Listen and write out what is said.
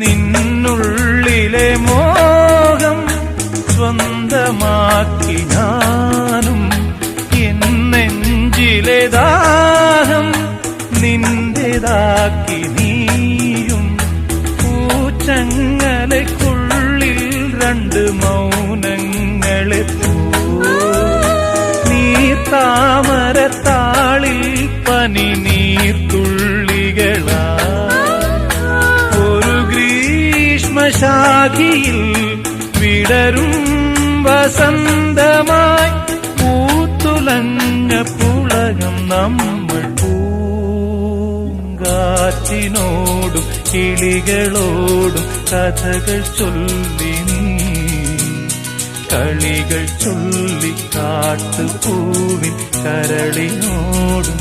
നിന്നുള്ളിലെ മോഹം സ്വന്തമാക്കി ഞാനും എൻ നെഞ്ചിലെ ദാഹം നിന്റേതാക്കി നീയും പൂച്ചങ്ങലയ്ക്കുള്ളിൽ രണ്ട് മൗനങ്ങളെ താമരത്താളിൽ പനി നീർത്തുള്ളികളാ ഒരു ഗ്രീഷ്മശാഖിയിൽ വിടരും വസന്തമായി പൂത്തുലഞ്ഞ പുളകം നമ്മൾ പൂങ്കാറ്റിനോടും കിളികളോടും കഥകൾ ചൊല്ലി കളികൾ ചൊല്ലി കാട്ടുപൂവിൻ കരളിനോടും